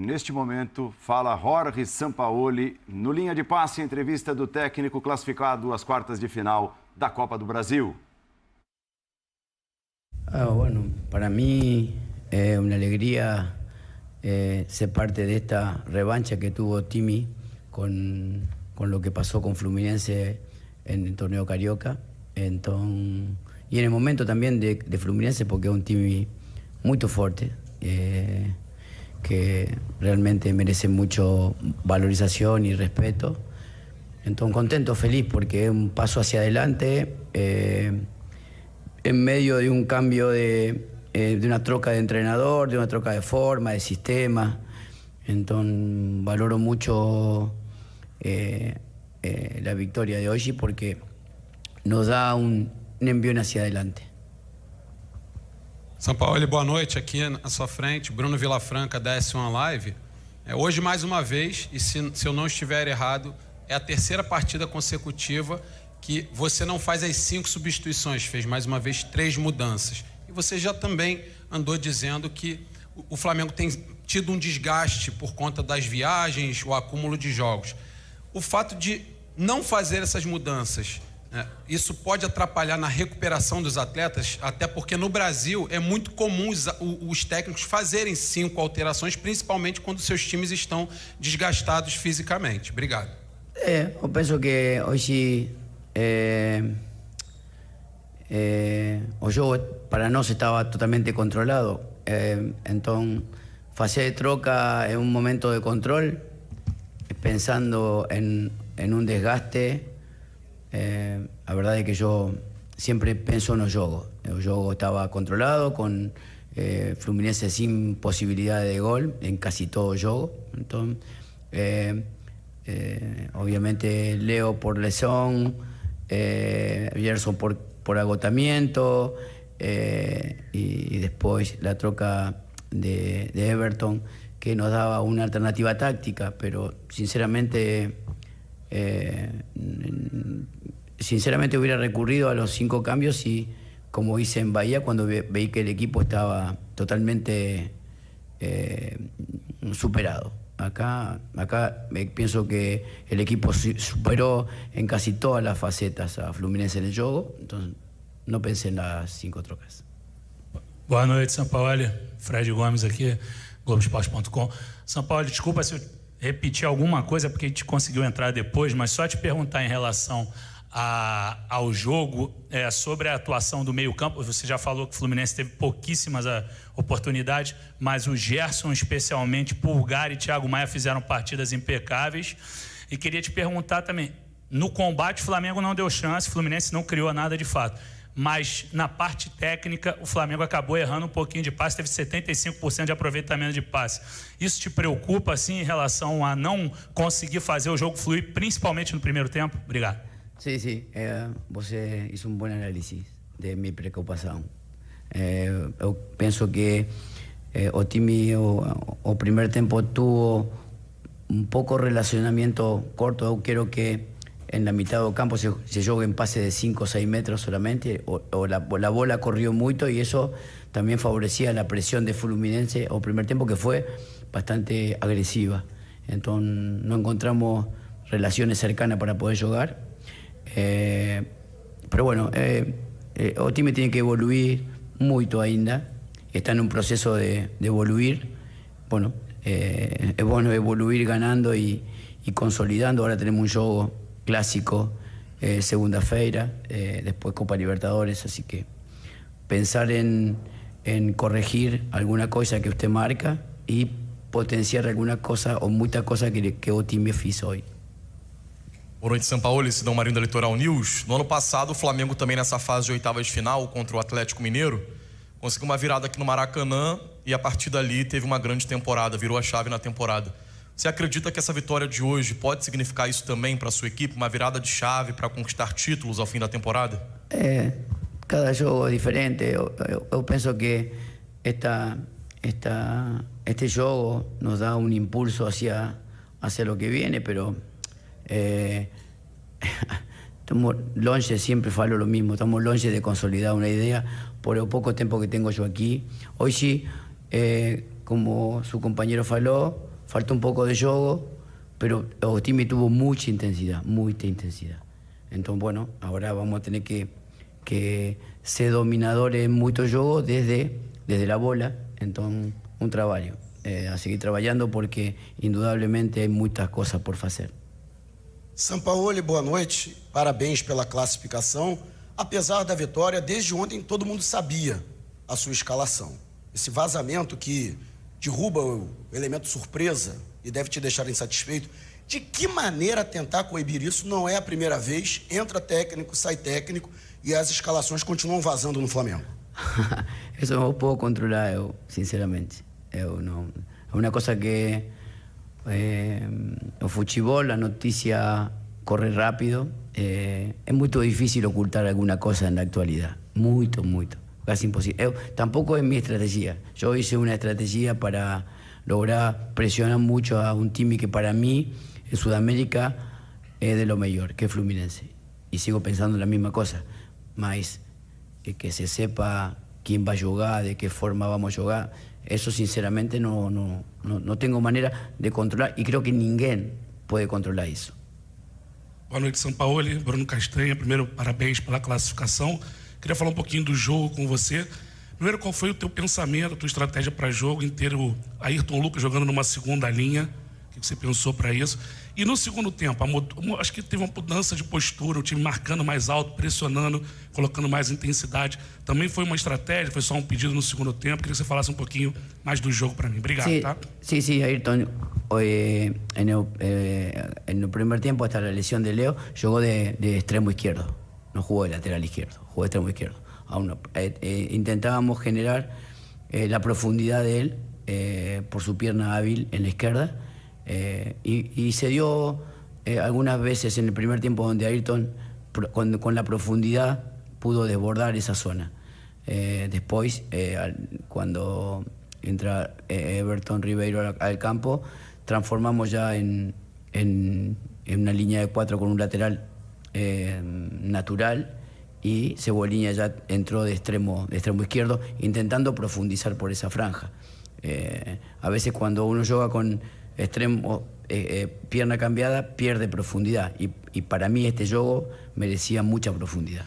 neste momento, fala Jorge Sampaoli no Linha de Passe, entrevista do técnico classificado às quartas de final da Copa do Brasil. Bueno, para mí es una alegría ser parte de esta revancha que tuvo Timi con lo que pasó con Fluminense en el torneo Carioca. Entonces, y en el momento también de Fluminense, porque es un Timi muy fuerte, que realmente merece mucho valorización y respeto. Entonces, contento, feliz, porque es un paso hacia adelante, en medio de un cambio de una troca de entrenador, de una troca de forma, de sistema. Entonces, valoro mucho la victoria de hoy porque nos da un envío hacia adelante. Sampaoli, boa noite. Aqui à sua frente, Bruno Vilafranca, da S1 Live. Hoje, mais uma vez, e se eu não estiver errado, é a terceira partida consecutiva que você não faz as 5 substituições, fez mais uma vez 3 mudanças. E você já também andou dizendo que o Flamengo tem tido um desgaste por conta das viagens, o acúmulo de jogos. O fato de não fazer essas mudanças, isso pode atrapalhar na recuperação dos atletas, até porque no Brasil é muito comum os técnicos fazerem 5 alterações, principalmente quando seus times estão desgastados fisicamente. Obrigado. Eu penso que hoje o jogo para nós estava totalmente controlado. Então, fazer troca é um momento de controle, pensando en un desgaste. La verdad es que yo siempre pienso en el juego. El juego estaba controlado, con Fluminense sin posibilidad de gol en casi todo el juego. Entonces, obviamente Leo por lesión, Gerson por agotamiento, y después la troca de Everton, que nos daba una alternativa táctica, pero sinceramente hubiera recurrido a los 5 cambios y, como hice en Bahía, cuando veí que el equipo estaba totalmente superado. Acá pienso que el equipo superó en casi todas las facetas a Fluminense en el juego, entonces no pensé en las 5 trocas. Boa noite, Sampaoli. Fred Gomes aqui, Globoesporte.com. Sampaoli, desculpa se eu repetir alguma coisa, porque a gente conseguiu entrar depois, mas só te perguntar em relação ao jogo, sobre a atuação do meio-campo. Você já falou que o Fluminense teve pouquíssimas oportunidades, mas o Gerson, especialmente, Pulgar e Thiago Maia fizeram partidas impecáveis. E queria te perguntar também, no combate o Flamengo não deu chance, o Fluminense não criou nada de fato, mas na parte técnica o Flamengo acabou errando um pouquinho de passe, teve 75% de aproveitamento de passe. Isso te preocupa, assim, em relação a não conseguir fazer o jogo fluir, principalmente no primeiro tempo? Obrigado. Sí, você hizo un buen análisis de mi preocupación. Yo pienso que o time o primer tiempo tuvo un poco relacionamiento corto. Yo quiero que en la mitad del campo se juegue en pase de 5 o 6 metros solamente, o la bola corrió mucho, y eso también favorecía la presión de Fluminense o primer tiempo, que fue bastante agresiva. Entonces no encontramos relaciones cercanas para poder jugar. Pero bueno, o time tiene que evoluir mucho ainda, está en un proceso de evoluir. Bueno, es bueno evoluir ganando y consolidando. Ahora tenemos un juego clásico, segunda-feira, después Copa Libertadores, así que pensar en corregir alguna cosa que usted marca y potenciar alguna cosa o muita cosa que o time hizo hoy. Boa noite, Sampaoli, Sidão Marinho da Litoral News. No ano passado, o Flamengo também nessa fase de oitavas de final contra o Atlético Mineiro conseguiu uma virada aqui no Maracanã e a partir dali teve uma grande temporada, virou a chave na temporada. Você acredita que essa vitória de hoje pode significar isso também para a sua equipe, uma virada de chave para conquistar títulos ao fim da temporada? Cada jogo é diferente. Eu penso que este jogo nos dá um impulso hacia lo que viene, pero estamos longe, siempre falo lo mismo, estamos longe de consolidar una idea por el poco tiempo que tengo yo aquí. Hoy sí, como su compañero faló, falta un poco de juego, pero el time tuvo mucha intensidad. Entonces, bueno, ahora vamos a tener que ser dominadores en mucho juego desde la bola. Entonces, un trabalho. A seguir trabajando porque, indudablemente, hay muchas cosas por hacer. Sampaoli, boa noite. Parabéns pela classificação. Apesar da vitória, desde ontem todo mundo sabia a sua escalação. Esse vazamento que derruba o elemento surpresa e deve te deixar insatisfeito. De que maneira tentar coibir isso? Não é a primeira vez. Entra técnico, sai técnico e as escalações continuam vazando no Flamengo. Eso no lo puedo controlar, sinceramente. Es una cosa que el fútbol, la noticia corre rápido. Es muy difícil ocultar alguna cosa en la actualidad. Muy, casi imposible. Tampoco es mi estrategia. Yo hice una estrategia para lograr presionar mucho a un time que para mí en Sudamérica es de lo mejor, que es Fluminense. Y sigo pensando en la misma cosa. Más que se sepa quién va a jugar, de qué forma vamos a jugar. Eso sinceramente no tengo manera de controlar y creo que ninguém puede controlar isso. Boa noite, Sampaoli. Bruno Castanha. Primeiro, parabéns pela classificação. Queria falar um pouquinho do jogo com você. Primeiro, qual foi o teu pensamento, a tua estratégia para jogo inteiro? Ayrton Lucas jogando numa segunda linha. O que você pensou para isso? E no segundo tempo, acho que teve uma mudança de postura, o time marcando mais alto, pressionando, colocando mais intensidade. Também foi uma estratégia, foi só um pedido no segundo tempo. Queria que você falasse um pouquinho mais do jogo para mim. Obrigado, sí, tá? Sí, Ayrton, en el primer tiempo, hasta la lesión de Leo, jugó de extremo izquierdo. No jugó de lateral izquierdo, jugó de extremo izquierdo. Intentábamos generar la profundidad de él por su pierna hábil en la izquierda. Y se dio algunas veces en el primer tiempo donde Ayrton con la profundidad pudo desbordar esa zona. Después, cuando entra Everton Ribeiro al campo, transformamos ya en una línea de 4 con un lateral natural, y Cebolinha ya entró de extremo izquierdo, intentando profundizar por esa franja. A veces cuando uno juega con extremo, pierna cambiada, pierde profundidad. Y para mí este jogo merecía mucha profundidad.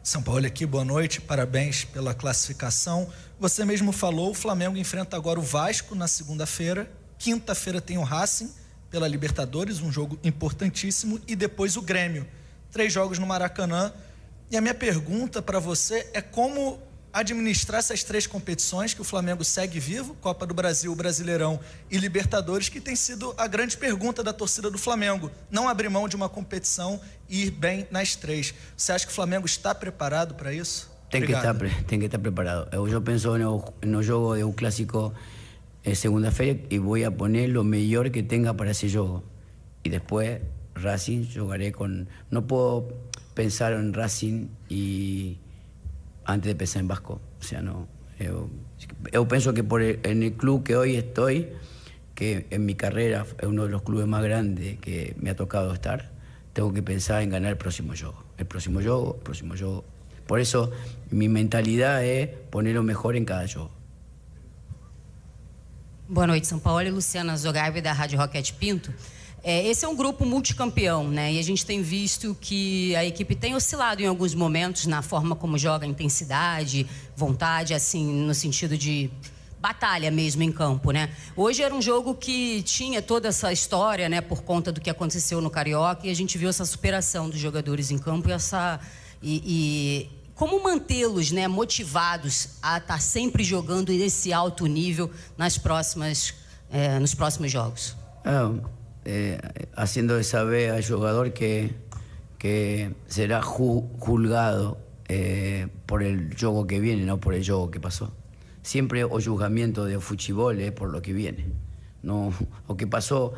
Sampaoli aqui, boa noite, parabéns pela classificação. Você mesmo falou, o Flamengo enfrenta agora o Vasco na segunda-feira, quinta-feira tem o Racing pela Libertadores, um jogo importantíssimo, e depois o Grêmio. 3 jogos no Maracanã. E a minha pergunta para você é como administrar essas 3 competições que o Flamengo segue vivo, Copa do Brasil, Brasileirão e Libertadores, que tem sido a grande pergunta da torcida do Flamengo. Não abrir mão de uma competição e ir bem nas 3. Você acha que o Flamengo está preparado para isso? Tem que estar preparado. Eu penso no jogo de un clásico segunda-feira y voy a poner lo mejor que tenga para ese juego. Y después Racing jugaré con... No puedo pensar en Racing y antes de pensar en Vasco. O sea, no. Yo pienso que en el club que hoy estoy, que en mi carrera es uno de los clubes más grandes que me ha tocado estar, tengo que pensar en ganar el próximo juego. Por eso mi mentalidad es poner lo mejor en cada juego. Boa noite, Sampaoli. Luciana Zogarbi, da Rádio Roquete Pinto. Esse é um grupo multicampeão, né? E a gente tem visto que a equipe tem oscilado em alguns momentos na forma como joga, intensidade, vontade, assim, no sentido de batalha mesmo em campo, né? Hoje era um jogo que tinha toda essa história, né? Por conta do que aconteceu no Carioca, e a gente viu essa superação dos jogadores em campo e como mantê-los, né, motivados a estar sempre jogando nesse alto nível nos próximos jogos? Haciendo saber al jugador que será juzgado por el juego que viene, no por el juego que pasó. Siempre el juzgamiento de fútbol es por lo que viene. No, lo que pasó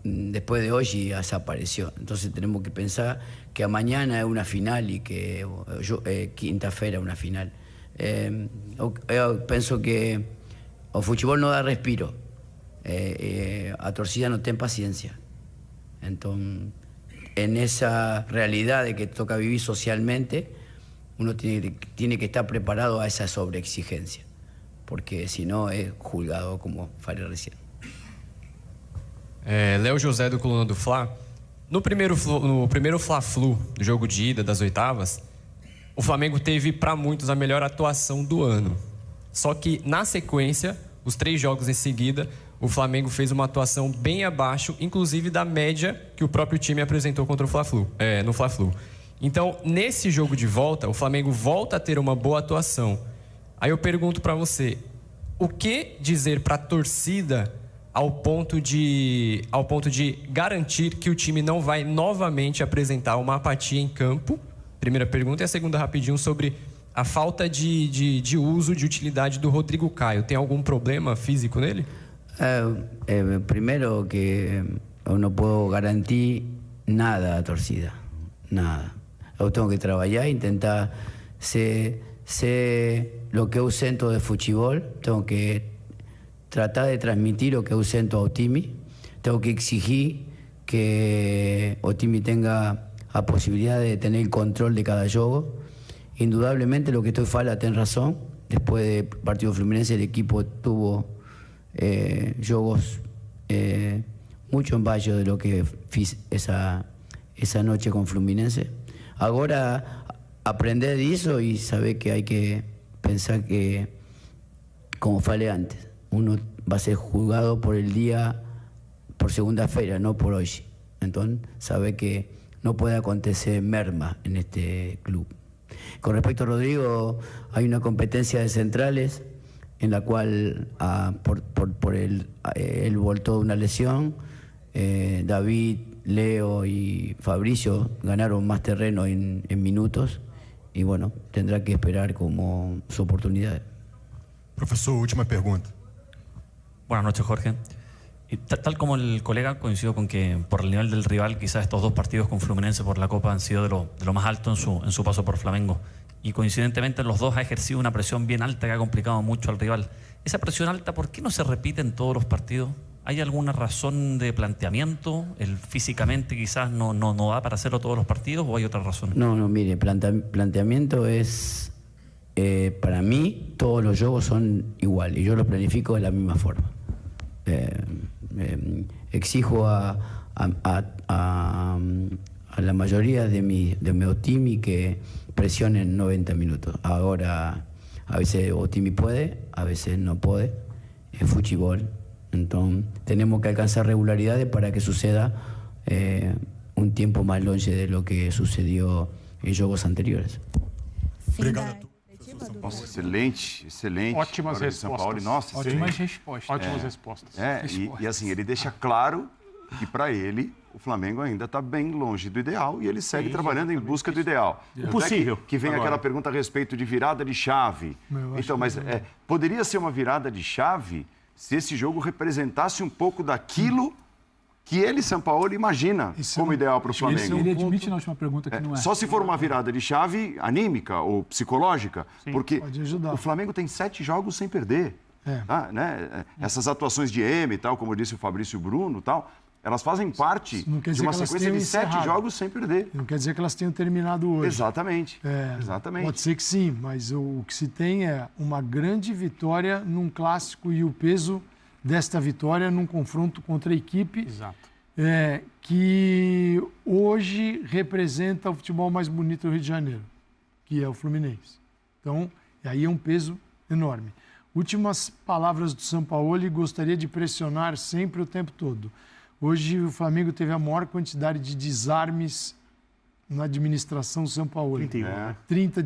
después de hoy ya desapareció. Entonces tenemos que pensar que mañana es una final y que quinta-feira es una final. Yo pienso que el fútbol no da respiro. A torcida no ten paciencia. Entonces, en esa realidad de que toca vivir socialmente, uno tiene que estar preparado a esa sobreexigencia, porque si no es juzgado, como falei recién. Léo José, do Coluna do Fla. No primeiro Fla-Flu, do jogo de ida das oitavas, o Flamengo teve, para muitos, a melhor atuação do ano. Só que, na sequência, os 3 jogos em seguida, o Flamengo fez uma atuação bem abaixo, inclusive da média que o próprio time apresentou contra o no Fla-Flu. Então, nesse jogo de volta, o Flamengo volta a ter uma boa atuação. Aí eu pergunto para você, o que dizer para a torcida ao ponto de garantir que o time não vai novamente apresentar uma apatia em campo? Primeira pergunta. E a segunda, rapidinho, sobre a falta de uso, de utilidade do Rodrigo Caio. Tem algum problema físico nele? Primero que yo no puedo garantir nada a la torcida, nada. Yo tengo que trabajar, intentar ser lo que yo siento de fútbol, tengo que tratar de transmitir lo que yo siento a Otimi, tengo que exigir que Otimi tenga la posibilidad de tener el control de cada juego. Indudablemente lo que estoy falando tiene razón, después del partido Fluminense el equipo tuvo juegos mucho en baixo de lo que fiz esa noche con Fluminense. Ahora aprender de eso y saber que hay que pensar que, como falei antes, uno va a ser juzgado por el día, por segunda-feira, no por hoy. Entonces, saber que no puede acontecer merma en este club. Con respecto a Rodrigo, hay una competencia de centrales en la cual él voltó de una lesión. David, Leo y Fabricio ganaron más terreno en minutos y bueno, tendrá que esperar como su oportunidad. Profesor, última pregunta. Buenas noches, Jorge. Y tal como el colega, coincido con que por el nivel del rival, quizás estos 2 partidos con Fluminense por la Copa han sido de lo más alto en su paso por Flamengo. Y coincidentemente en los 2 ha ejercido una presión bien alta que ha complicado mucho al rival. Esa presión alta, ¿por qué no se repite en todos los partidos? ¿Hay alguna razón de planteamiento? ¿El físicamente quizás no da para hacerlo todos los partidos o hay otra razón? No, mire, planteamiento es, para mí, todos los juegos son igual y yo los planifico de la misma forma. Exijo a la mayoría de mi Otimi que presionen 90 minutos. Ahora, a veces Otimi puede, a veces no puede. Es fútbol. Entonces, tenemos que alcanzar regularidades para que suceda un tiempo más longe de lo que sucedió en juegos anteriores. Obrigado. Nossa, excelente. Ótimas respostas. Nossa, ótimas respostas. Ótimas respostas. E assim, ele deixa claro que para ele o Flamengo ainda está bem longe do ideal e ele segue trabalhando em busca do ideal. O possível. Que vem agora. Aquela pergunta a respeito de virada de chave. Então, mas poderia ser uma virada de chave se esse jogo representasse um pouco daquilo que ele, Sampaoli, imagina como ideal para o Flamengo. Ele admite na última pergunta que não é. Só se for uma virada de chave anímica ou psicológica, porque o Flamengo tem 7 jogos sem perder. Tá, né? Essas atuações de M e tal, como disse o Fabrício Bruno, tal, elas fazem parte de uma sequência de 7 jogos sem perder. Não quer dizer que elas tenham terminado hoje. Exatamente. Exatamente. Pode ser que sim, mas o que se tem é uma grande vitória num clássico e o peso desta vitória num confronto contra a equipe que hoje representa o futebol mais bonito do Rio de Janeiro, que é o Fluminense. Então, aí é um peso enorme. Últimas palavras do Sampaoli, gostaria de pressionar sempre o tempo todo. Hoje o Flamengo teve a maior quantidade de desarmes na administração Sampaoli. 30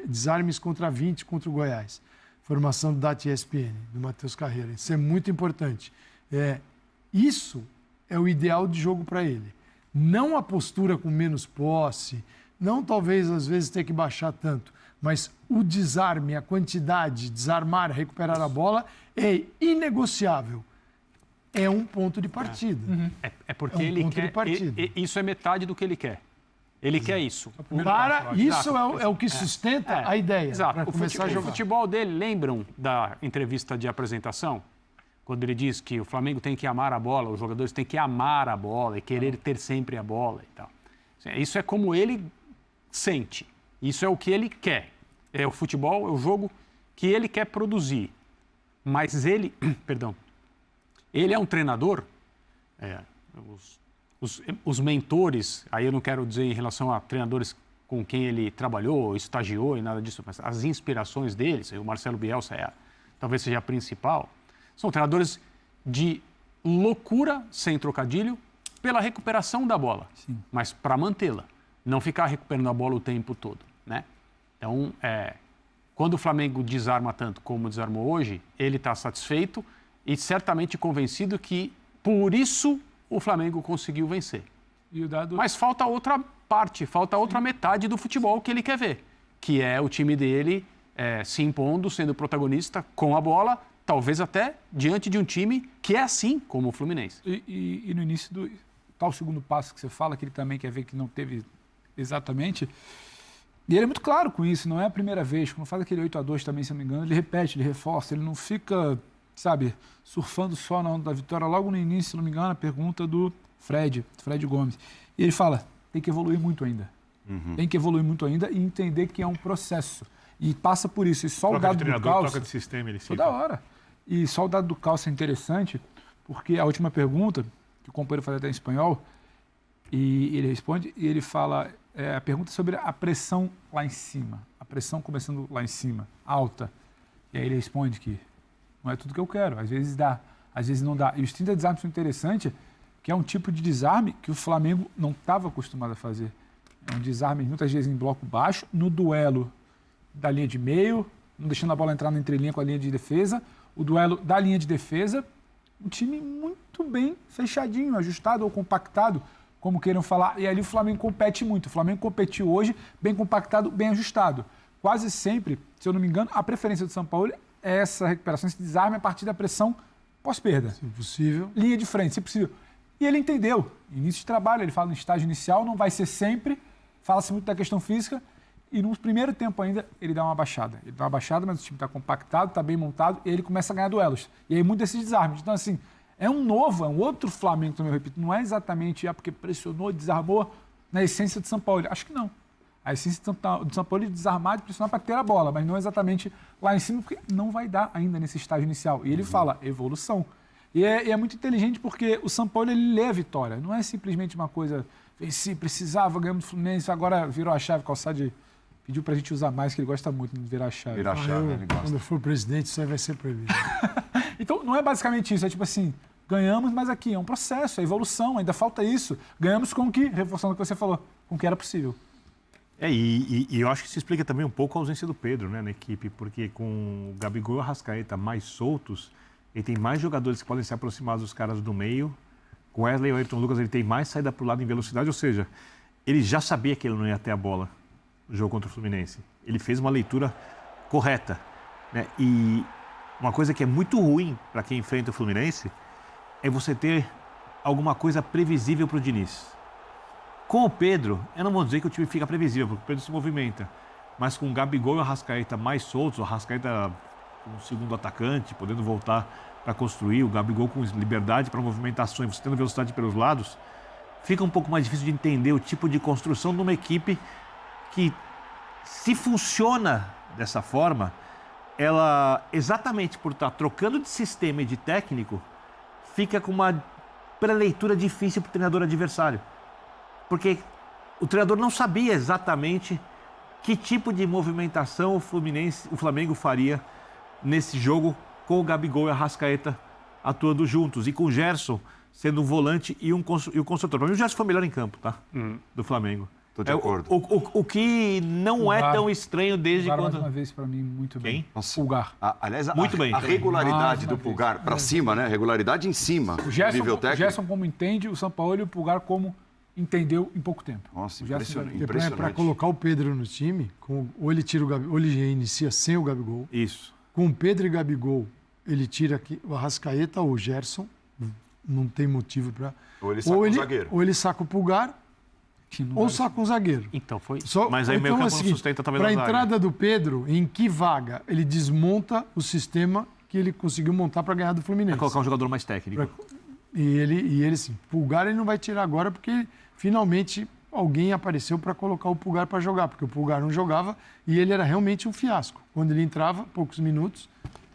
desarmes contra 20 contra o Goiás. Formação do DAT ESPN, do Matheus Carreira. Isso é muito importante. Isso é o ideal de jogo para ele. Não a postura com menos posse, não talvez às vezes ter que baixar tanto, mas o desarme, a quantidade, desarmar, recuperar a bola é inegociável. É um ponto de partida. Porque ele quer. Isso é metade do que ele quer. Ele quer isso. Isso é o que sustenta a ideia. Exato. O futebol dele, lembram da entrevista de apresentação? Quando ele diz que o Flamengo tem que amar a bola, os jogadores têm que amar a bola e querer ter sempre a bola e tal. Isso é como ele sente. Isso é o que ele quer. O futebol é o jogo que ele quer produzir. Mas ele, perdão, ele é um treinador, os mentores, aí eu não quero dizer em relação a treinadores com quem ele trabalhou, estagiou e nada disso, mas as inspirações deles, o Marcelo Bielsa talvez seja a principal, são treinadores de loucura, sem trocadilho, pela recuperação da bola, sim, mas para mantê-la, não ficar recuperando a bola o tempo todo, né? Então, quando o Flamengo desarma tanto como desarmou hoje, ele está satisfeito e certamente convencido que, por isso, o Flamengo conseguiu vencer. Mas falta outra parte, falta outra metade do futebol que ele quer ver, que é o time dele se impondo, sendo protagonista com a bola, talvez até diante de um time que é assim como o Fluminense. E no início do tal segundo passo que você fala, que ele também quer ver que não teve exatamente... E ele é muito claro com isso, não é a primeira vez. Quando faz aquele 8-2 também, se não me engano, ele repete, ele reforça, ele não fica, sabe, surfando só na onda da vitória. Logo no início, se não me engano, a pergunta do Fred Gomes. E ele fala, tem que evoluir muito ainda. Tem que evoluir muito ainda e entender que é um processo. E passa por isso. E só o dado do Calça... Troca de sistema, ele toda hora. E só o dado do Calça é interessante, porque a última pergunta, que o companheiro faz até em espanhol, e ele responde, e ele fala... a pergunta sobre a pressão lá em cima. A pressão começando lá em cima, alta. E aí ele responde que não é tudo que eu quero. Às vezes dá, às vezes não dá. E os 30 desarmes são interessantes, que é um tipo de desarme que o Flamengo não estava acostumado a fazer. É um desarme, muitas vezes, em bloco baixo, no duelo da linha de meio, não deixando a bola entrar na entrelinha com a linha de defesa. O duelo da linha de defesa, um time muito bem fechadinho, ajustado ou compactado, como queiram falar, e ali o Flamengo compete muito. O Flamengo competiu hoje bem compactado, bem ajustado. Quase sempre, se eu não me engano, a preferência do São Paulo é essa recuperação, esse desarme a partir da pressão pós-perda. Se possível. Linha de frente, se possível. E ele entendeu. Início de trabalho, ele fala no estágio inicial, não vai ser sempre, fala-se muito da questão física, e no primeiro tempo ainda ele dá uma baixada. Ele dá uma baixada, mas o time está compactado, está bem montado, e ele começa a ganhar duelos. E aí muito desses desarmes. Então, assim... é um outro Flamengo, também eu repito. Não é exatamente porque pressionou, desarmou na essência de São Paulo. Acho que não. A essência de São Paulo é desarmar e pressionar para ter a bola, mas não exatamente lá em cima, porque não vai dar ainda nesse estágio inicial. E ele fala, evolução. E é muito inteligente porque o São Paulo, ele lê a vitória. Não é simplesmente uma coisa, venci, precisava, ganhamos do Fluminense, agora virou a chave, Calçade pediu pra gente usar mais, que ele gosta muito de virar a chave. Virar a chave, ele gosta. Quando eu for presidente, isso aí vai ser proibido. Então, não é basicamente isso, é tipo assim, ganhamos, mas aqui é um processo, é evolução, ainda falta isso. Ganhamos com o que, reforçando o que você falou, com o que era possível. E eu acho que isso explica também um pouco a ausência do Pedro, né, na equipe, porque com o Gabigol e o Arrascaeta mais soltos, ele tem mais jogadores que podem se aproximar dos caras do meio. Com o Wesley e o Ayrton Lucas, ele tem mais saída para o lado em velocidade, ou seja, ele já sabia que ele não ia ter a bola no jogo contra o Fluminense. Ele fez uma leitura correta, né? E uma coisa que é muito ruim para quem enfrenta o Fluminense é você ter alguma coisa previsível para o Diniz. Com o Pedro, eu não vou dizer que o time fica previsível, porque o Pedro se movimenta, mas com o Gabigol e o Arrascaeta mais soltos, o Arrascaeta como segundo atacante, podendo voltar para construir, o Gabigol com liberdade para movimentações, você tendo velocidade pelos lados, fica um pouco mais difícil de entender o tipo de construção de uma equipe que, se funciona dessa forma, ela, exatamente por estar trocando de sistema e de técnico, fica com uma pré-leitura difícil para o treinador adversário. Porque o treinador não sabia exatamente que tipo de movimentação o Flamengo faria nesse jogo com o Gabigol e a Arrascaeta atuando juntos. E com o Gerson sendo um volante e o construtor. Para mim o Gerson foi melhor em campo, tá? Do Flamengo. Estou de acordo. O que não é tão estranho desde Pulgar, quando... mais uma vez, para mim, muito bem. Quem? Nossa. Pulgar. Aliás, Muito bem. A regularidade do Pulgar para cima, né? Regularidade em cima. O Gerson como entende, o Sampaoli e o Pulgar como entendeu em pouco tempo. Nossa, impressionante. Para colocar o Pedro no time, ou ele tira o Gabigol, ou ele inicia sem o Gabigol. Isso. Com o Pedro e Gabigol, ele tira aqui o Arrascaeta ou o Gerson. Não tem motivo para... Ou ele saca o zagueiro. Ou ele saca o Pulgar, ou saca um zagueiro. Então foi. Mas aí meio campo não sustenta talvez a zaga. Para a entrada do Pedro, em que vaga ele desmonta o sistema que ele conseguiu montar para ganhar do Fluminense? Para colocar um jogador mais técnico. E ele sim, Pulgar ele não vai tirar agora porque finalmente alguém apareceu para colocar o Pulgar para jogar, porque o Pulgar não jogava e ele era realmente um fiasco. Quando ele entrava, poucos minutos,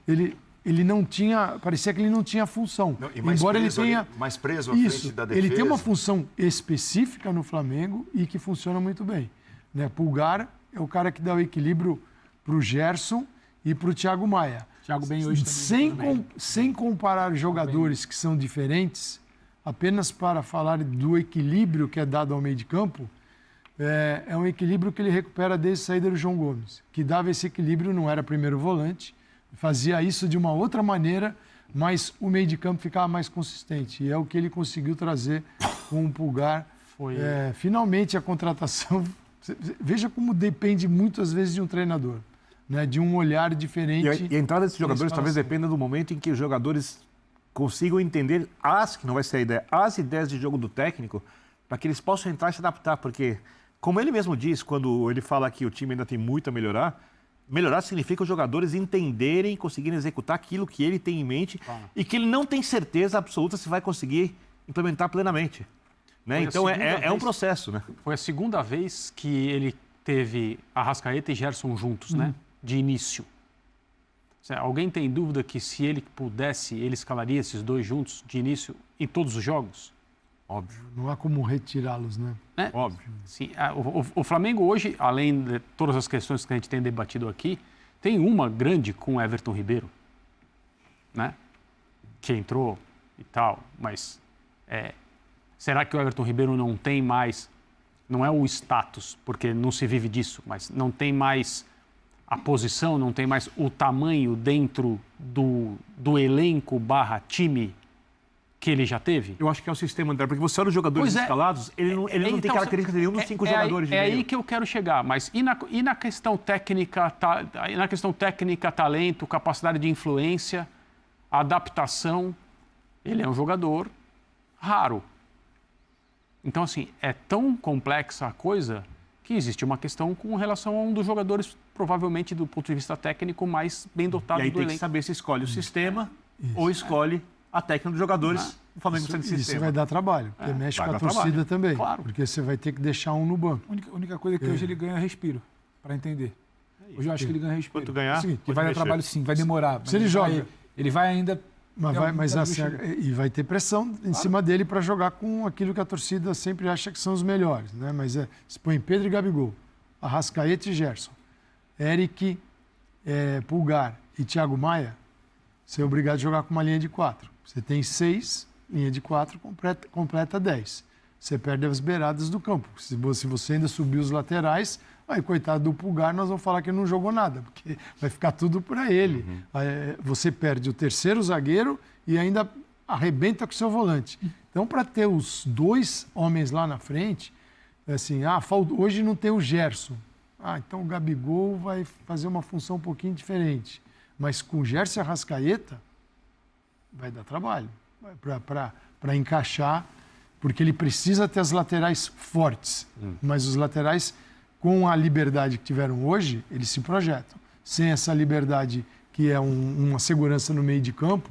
ele ele não tinha, parecia que ele não tinha função. Embora ele tenha mais preso à frente da defesa. Ele tem uma função específica no Flamengo e que funciona muito bem, né? Pulgar é o cara que dá o equilíbrio para o Gerson e para o Thiago Maia. Thiago bem hoje também. Sem comparar jogadores que são diferentes, apenas para falar do equilíbrio que é dado ao meio de campo, é um equilíbrio que ele recupera desde a saída do João Gomes, que dava esse equilíbrio, não era primeiro volante, fazia isso de uma outra maneira, mas o meio de campo ficava mais consistente. E é o que ele conseguiu trazer com o Pulgar. Finalmente a contratação... Veja como depende muitas vezes de um treinador, né? De um olhar diferente. E a entrada desses jogadores talvez dependa do momento em que os jogadores consigam entender que não vai ser a ideia, as ideias de jogo do técnico, para que eles possam entrar e se adaptar. Porque, como ele mesmo diz, quando ele fala que o time ainda tem muito a melhorar, melhorar significa os jogadores entenderem, conseguirem executar aquilo que ele tem em mente e que ele não tem certeza absoluta se vai conseguir implementar plenamente. Né? Então é um processo, né? Foi a segunda vez que ele teve Arrascaeta e Gerson juntos, né? De início. Alguém tem dúvida que se ele pudesse, ele escalaria esses dois juntos de início em todos os jogos? Óbvio. Não há como retirá-los, né? Óbvio. Sim. O Flamengo hoje, além de todas as questões que a gente tem debatido aqui, tem uma grande com o Everton Ribeiro, né? Que entrou e tal, mas será que o Everton Ribeiro não tem mais, não é o status, porque não se vive disso, mas não tem mais a posição, não tem mais o tamanho dentro do elenco / time que ele já teve? Eu acho que é o sistema, André, porque você olha os jogadores escalados, ele não tem características de nenhum dos 5 jogadores de meio. É aí que eu quero chegar, mas e na questão técnica, talento, capacidade de influência, adaptação, ele é um jogador raro. Então, assim, é tão complexa a coisa que existe uma questão com relação a um dos jogadores, provavelmente, do ponto de vista técnico, mais bem dotado do elenco. E aí tem que saber se escolhe o sistema ou escolhe a técnica dos jogadores. O Flamengo precisa de sistema. Isso vai dar trabalho, porque mexe com a torcida também. Claro. Porque você vai ter que deixar um no banco. A única coisa é que hoje ele ganha respiro, para entender. Hoje eu acho que ele ganha respiro. Quanto ganhar? Que vai dar trabalho sim, vai demorar. Se ele joga. Ele vai ainda... E vai ter pressão em cima dele para jogar com aquilo que a torcida sempre acha que são os melhores, né? Mas se põe Pedro e Gabigol, Arrascaeta e Gerson, Eric, Pulgar e Thiago Maia, você é obrigado a jogar com uma linha de 4. Você tem 6, linha de 4 completa 10. Você perde as beiradas do campo. Se você ainda subir os laterais, aí, coitado do Pulgar, nós vamos falar que ele não jogou nada, porque vai ficar tudo para ele. Você perde o terceiro zagueiro e ainda arrebenta com o seu volante. Então, para ter os dois homens lá na frente, assim, hoje não tem o Gerson. Então o Gabigol vai fazer uma função um pouquinho diferente. Mas com o Gerson e Arrascaeta, vai dar trabalho para encaixar, porque ele precisa ter as laterais fortes. Mas os laterais, com a liberdade que tiveram hoje, eles se projetam. Sem essa liberdade, que é uma segurança no meio de campo,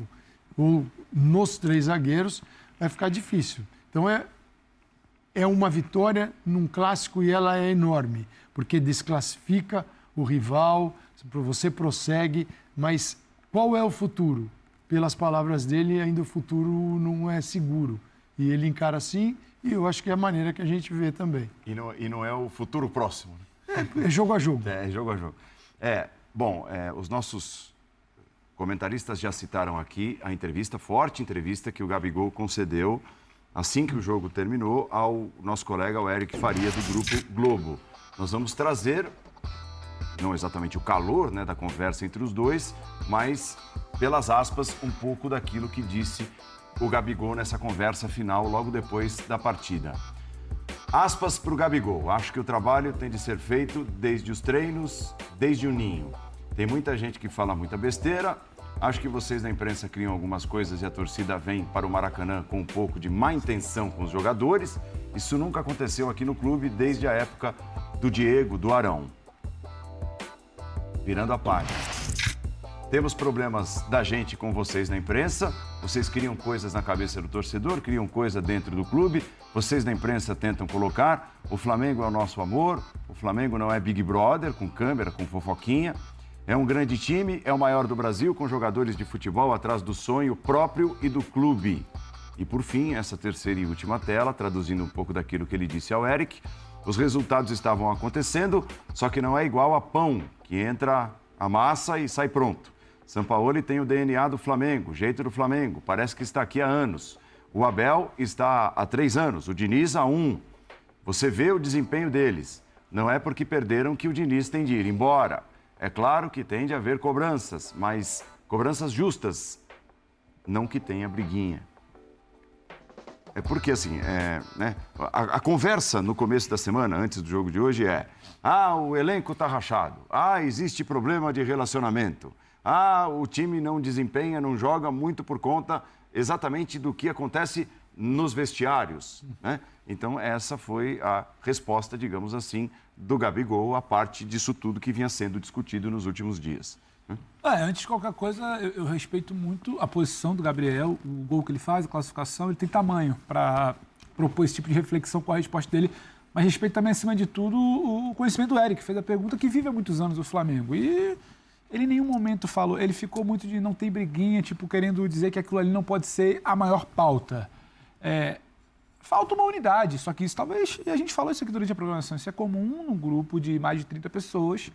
ou nos 3 zagueiros, vai ficar difícil. Então é uma vitória num clássico e ela é enorme, porque desclassifica o rival, você prossegue, mas qual é o futuro? Pelas palavras dele, ainda o futuro não é seguro. E ele encara assim, e eu acho que é a maneira que a gente vê também. E não é o futuro próximo, né? É jogo a jogo. É jogo a jogo. Os nossos comentaristas já citaram aqui a forte entrevista que o Gabigol concedeu assim que o jogo terminou ao nosso colega, o Eric Faria, do Grupo Globo. Nós vamos trazer, não exatamente o calor, né, da conversa entre os dois, mas, pelas aspas, um pouco daquilo que disse o Gabigol nessa conversa final, logo depois da partida. Aspas para o Gabigol. Acho que o trabalho tem de ser feito desde os treinos, desde o ninho. Tem muita gente que fala muita besteira. Acho que vocês da imprensa criam algumas coisas e a torcida vem para o Maracanã com um pouco de má intenção com os jogadores. Isso nunca aconteceu aqui no clube desde a época do Diego, do Arão. Virando a página. Temos problemas da gente com vocês na imprensa. Vocês criam coisas na cabeça do torcedor, criam coisa dentro do clube. Vocês da imprensa tentam colocar. O Flamengo é o nosso amor. O Flamengo não é Big Brother, com câmera, com fofoquinha. É um grande time, é o maior do Brasil, com jogadores de futebol atrás do sonho próprio e do clube. E por fim, essa terceira e última tela, traduzindo um pouco daquilo que ele disse ao Eric, os resultados estavam acontecendo, só que não é igual a pão, que entra a massa e sai pronto. Sampaoli tem o DNA do Flamengo, o jeito do Flamengo, parece que está aqui há anos. O Abel está há 3 anos, o Diniz há 1. Você vê o desempenho deles. Não é porque perderam que o Diniz tem de ir embora. É claro que tem de haver cobranças, mas cobranças justas, não que tenha briguinha. É porque, assim, a conversa no começo da semana, antes do jogo de hoje, o elenco está rachado, existe problema de relacionamento, o time não desempenha, não joga muito por conta exatamente do que acontece nos vestiários, né? Então, essa foi a resposta, digamos assim, do Gabigol, a parte disso tudo que vinha sendo discutido nos últimos dias. Antes de qualquer coisa, eu respeito muito a posição do Gabriel, o gol que ele faz, a classificação, ele tem tamanho para propor esse tipo de reflexão com a resposta dele, mas respeito também, acima de tudo, o conhecimento do Eric, que fez a pergunta, que vive há muitos anos o Flamengo. E ele em nenhum momento falou, ele ficou muito de não tem briguinha, tipo, querendo dizer que aquilo ali não pode ser a maior pauta. Falta uma unidade, só que isso talvez, e a gente falou isso aqui durante a programação, isso é comum num grupo de mais de 30 pessoas,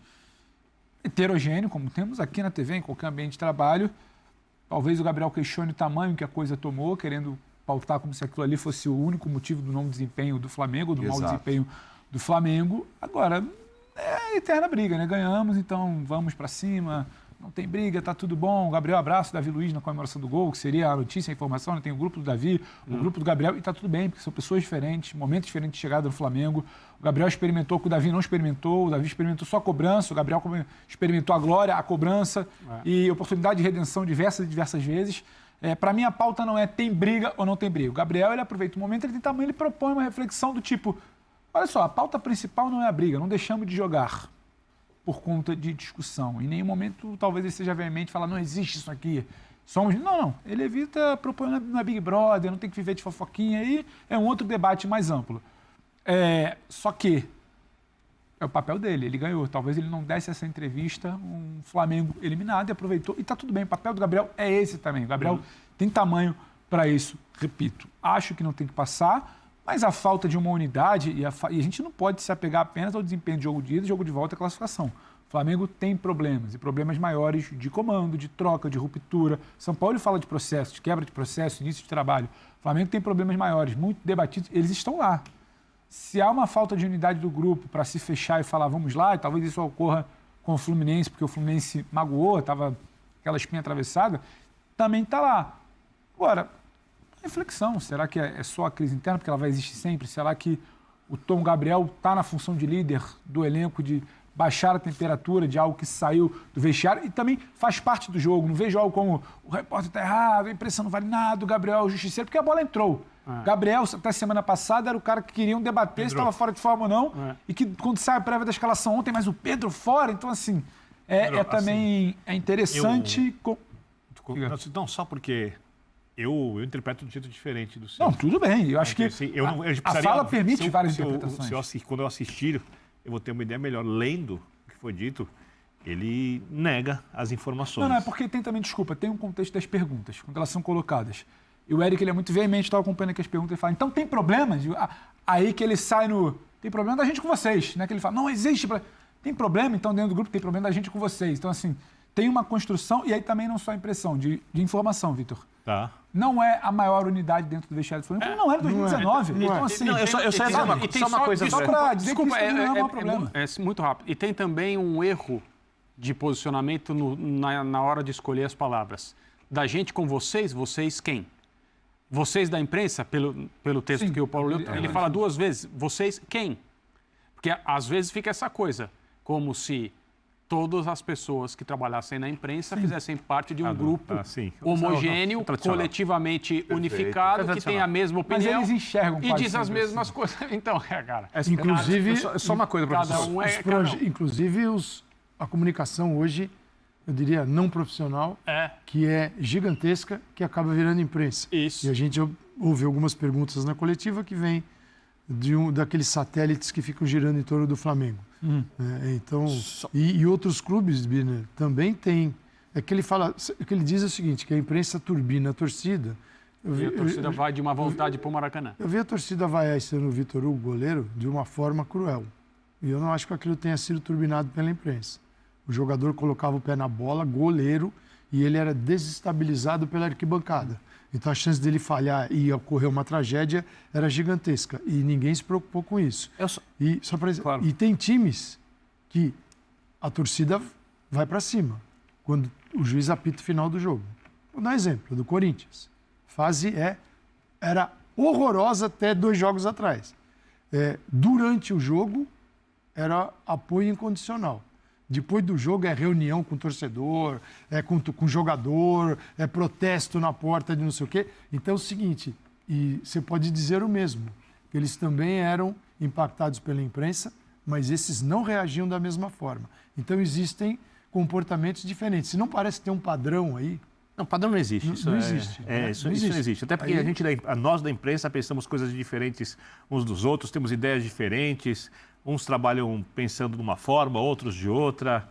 heterogêneo, como temos aqui na TV, em qualquer ambiente de trabalho. Talvez o Gabriel questione o tamanho que a coisa tomou, querendo pautar como se aquilo ali fosse o único motivo do não desempenho do Flamengo, do mau desempenho do Flamengo. Agora, é a eterna briga, né? Ganhamos, então vamos para cima, não tem briga, tá tudo bom. Gabriel, abraço, Davi Luiz na comemoração do gol, que seria a notícia, a informação, né? Tem o grupo do Davi, o grupo do Gabriel, e tá tudo bem, porque são pessoas diferentes, momentos diferentes de chegada no Flamengo. O Gabriel experimentou, que o Davi não experimentou, o Davi experimentou só a cobrança, o Gabriel experimentou a glória, a cobrança e oportunidade de redenção diversas vezes. Para mim, a pauta não é tem briga ou não tem briga. O Gabriel, ele aproveita o momento, ele tem tamanho, ele propõe uma reflexão do tipo, olha só, a pauta principal não é a briga, não deixamos de jogar por conta de discussão. Em nenhum momento, talvez ele seja veemente falar, não existe isso aqui. Não. Ele evita propor na Big Brother, não tem que viver de fofoquinha, aí é um outro debate mais amplo. Só que é o papel dele, ele ganhou. Talvez ele não desse essa entrevista, um Flamengo eliminado e aproveitou. E tá tudo bem, o papel do Gabriel é esse também. O Gabriel tem tamanho para isso. Repito, acho que não tem que passar, mas a falta de uma unidade, e a gente não pode se apegar apenas ao desempenho de jogo de ida, jogo de volta e classificação. O Flamengo tem problemas, e problemas maiores de comando, de troca, de ruptura. São Paulo fala de processo, de quebra de processo, início de trabalho. O Flamengo tem problemas maiores, muito debatidos, eles estão lá. Se há uma falta de unidade do grupo para se fechar e falar vamos lá, e talvez isso ocorra com o Fluminense, porque o Fluminense magoou, estava aquela espinha atravessada, também está lá. Agora, reflexão, será que é só a crise interna, porque ela vai existir sempre? Será que o Tom Gabriel está na função de líder do elenco, de baixar a temperatura de algo que saiu do vestiário e também faz parte do jogo? Não vejo algo como o repórter está errado, a imprensa não vale nada, o Gabriel é o justiceiro, porque a bola entrou. Gabriel, até semana passada, era o cara que queriam debater se estava fora de forma ou não, e que quando sai a prévia da escalação ontem, mas o Pedro fora, então assim, também é interessante... Não, só porque... Eu interpreto de um jeito diferente do seu. Não, tudo bem. Eu acho que assim, a fala permite várias interpretações. Quando eu assistir, eu vou ter uma ideia melhor. Lendo o que foi dito, ele nega as informações. Não, é porque tem também, desculpa, tem um contexto das perguntas, quando elas são colocadas. E o Eric, ele é muito veemente, estava acompanhando aqui as perguntas e fala, então tem problemas? Aí que ele sai no... Tem problema da gente com vocês, né? Que ele fala, não existe... Tem problema, então, dentro do grupo, tem problema da gente com vocês. Então, assim, tem uma construção, e aí também não só a impressão, de informação, Vitor. Tá. Não é a maior unidade dentro do vestiário do Flamengo, não era em 2019. Então, assim... Não, eu só uma coisa... Só para dizer desculpa, que isso não é o maior problema. É muito rápido. E tem também um erro de posicionamento na hora de escolher as palavras. Da gente com vocês, vocês quem? Vocês da imprensa, pelo texto que o Paulo leu, ele fala 2 vezes, vocês quem? Porque às vezes fica essa coisa, como se todas as pessoas que trabalhassem na imprensa fizessem parte de um grupo homogêneo, coletivamente unificado, que tem a mesma opinião. Mas eles enxergam e diz as mesmas coisas. Então, cara... Inclusive, só uma coisa, professor. Inclusive, a comunicação hoje, eu diria, não profissional, que é gigantesca, que acaba virando imprensa. Isso. E a gente ouve algumas perguntas na coletiva que vem daqueles satélites que ficam girando em torno do Flamengo. Então, e outros clubes, Birner, também tem. É que ele diz o seguinte, que a imprensa turbina a torcida. E a torcida vai de uma vontade para o Maracanã. Eu vi a torcida vaiar esse ano o Vitor Hugo, goleiro, de uma forma cruel. E eu não acho que aquilo tenha sido turbinado pela imprensa. O jogador colocava o pé na bola, goleiro, e ele era desestabilizado pela arquibancada. Então a chance dele falhar e ocorrer uma tragédia era gigantesca. E ninguém se preocupou com isso. E tem times que a torcida vai para cima quando o juiz apita o final do jogo. Vou dar um exemplo do Corinthians. A fase era horrorosa até 2 jogos atrás. Durante o jogo, era apoio incondicional. Depois do jogo é reunião com o torcedor, com o jogador, protesto na porta de não sei o quê. Então é o seguinte, e você pode dizer o mesmo, que eles também eram impactados pela imprensa, mas esses não reagiam da mesma forma. Então existem comportamentos diferentes. Se não parece ter um padrão aí... Não, padrão não existe. Isso não existe. Isso não existe. Até porque nós da imprensa pensamos coisas diferentes uns dos outros, temos ideias diferentes, uns trabalham pensando de uma forma, outros de outra.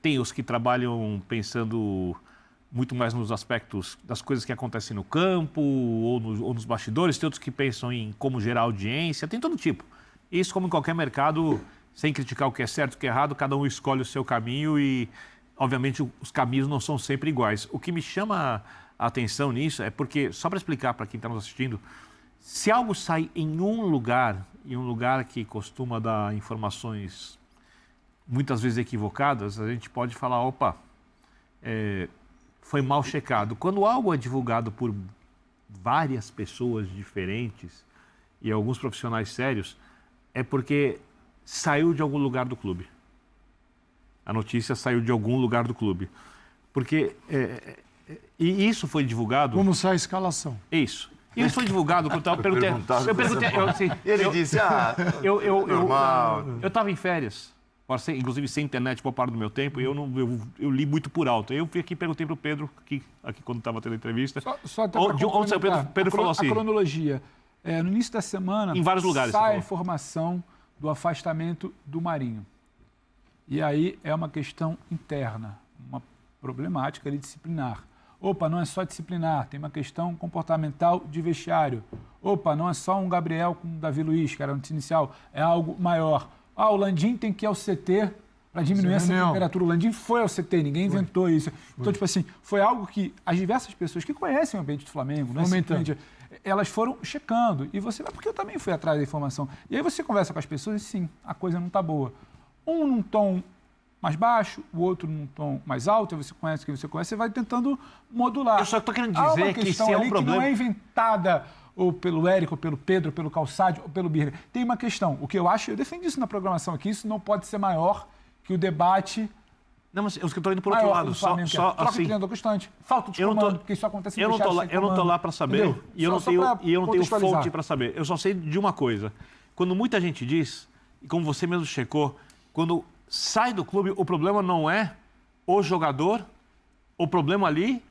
Tem os que trabalham pensando muito mais nos aspectos das coisas que acontecem no campo ou nos bastidores, tem outros que pensam em como gerar audiência, tem todo tipo. Isso, como em qualquer mercado, sem criticar o que é certo e o que é errado, cada um escolhe o seu caminho e, obviamente, os caminhos não são sempre iguais. O que me chama a atenção nisso é porque, só para explicar para quem está nos assistindo, se algo sai em um lugar que costuma dar informações muitas vezes equivocadas, a gente pode falar, opa, foi mal checado. Quando algo é divulgado por várias pessoas diferentes e alguns profissionais sérios, é porque saiu de algum lugar do clube. A notícia saiu de algum lugar do clube. Porque, e isso foi divulgado... Como sai a escalação. Isso. E isso foi divulgado, quando eu perguntei... Ele disse, normal. Eu estava em férias, inclusive sem internet por parte do meu tempo, e eu li muito por alto. Eu fui aqui e perguntei para o Pedro, aqui quando estava tendo a entrevista... Só até para complementar, Pedro falou assim... A cronologia. No início da semana, em vários lugares, sai a informação do afastamento do Marinho. E aí é uma questão interna, uma problemática ali disciplinar. Opa, não é só disciplinar, tem uma questão comportamental de vestiário. Opa, não é só um Gabriel com o Davi Luiz, que era antes inicial, é algo maior. O Landim tem que ir ao CT para diminuir essa temperatura. O Landim foi ao CT, ninguém inventou isso. Então, tipo assim, foi algo que as diversas pessoas que conhecem o ambiente do Flamengo, não é elas foram checando. E você vai, porque eu também fui atrás da informação. E aí você conversa com as pessoas e sim, a coisa não está boa. Um num tom mais baixo, o outro num tom mais alto, aí você conhece quem você conhece, você vai tentando modular. Eu só estou querendo dizer que isso é um problema... que não é inventada ou pelo Érico, ou pelo Pedro, ou pelo Calçade, ou pelo Birner. Tem uma questão. O que eu acho, eu defendi isso na programação aqui, isso não pode ser maior que o debate... Não, mas eu estou indo por outro lado. Troca de treinador constante. Falta de comando, porque isso acontece eu não estou lá para saber. Entendeu? E eu não tenho fonte para saber. Eu só sei de uma coisa. Quando muita gente diz, e como você mesmo checou, quando sai do clube, o problema não é o jogador, o problema ali,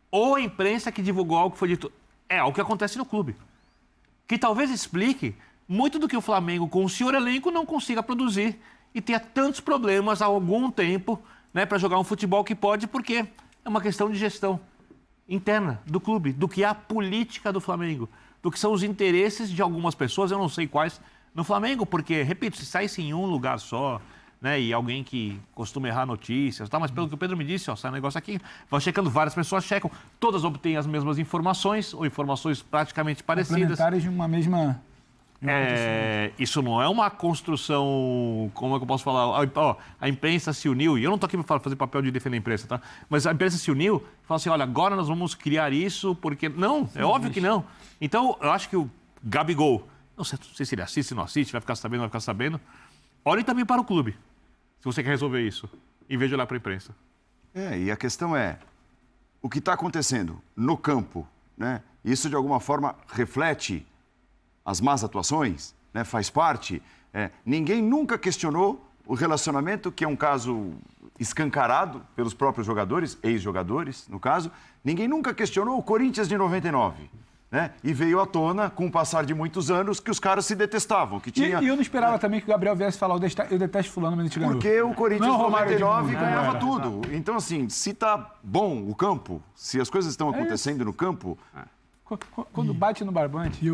ou a imprensa que divulgou algo que foi dito. É o que acontece no clube. Que talvez explique muito do que o Flamengo, com o senhor elenco, não consiga produzir e tenha tantos problemas há algum tempo, né, para jogar um futebol que pode, porque é uma questão de gestão interna do clube, do que é a política do Flamengo, do que são os interesses de algumas pessoas, eu não sei quais, no Flamengo, porque, repito, se saísse em um lugar só, né, e alguém que costuma errar notícias, tá, mas pelo que o Pedro me disse, sai um negócio aqui, vai checando, várias pessoas checam, todas obtêm as mesmas informações, ou informações praticamente parecidas. Complementares de uma mesma... Isso não é uma construção, como é que eu posso falar? A imprensa se uniu, e eu não estou aqui para fazer papel de defender a imprensa, tá? Mas a imprensa se uniu e falou assim, olha, agora nós vamos criar isso, porque... Não, é óbvio que não. Então, eu acho que o Gabigol, não sei se ele assiste, não assiste, vai ficar sabendo, não vai ficar sabendo, olhe também para o clube, se você quer resolver isso, em vez de olhar para a imprensa. E a questão é, o que está acontecendo no campo, né? Isso, de alguma forma, reflete as más atuações, né, faz parte. Ninguém nunca questionou o relacionamento, que é um caso escancarado pelos próprios jogadores, ex-jogadores, no caso. Ninguém nunca questionou o Corinthians de 99. né? E veio à tona, com o passar de muitos anos, que os caras se detestavam. Que tinha... E eu não esperava também que o Gabriel viesse falar, eu detesto fulano, mas a gente ganhou. Porque o Corinthians em 99 ganhava tudo. Exato. Então, assim, se tá bom o campo, se as coisas estão acontecendo no campo... Quando bate no barbante...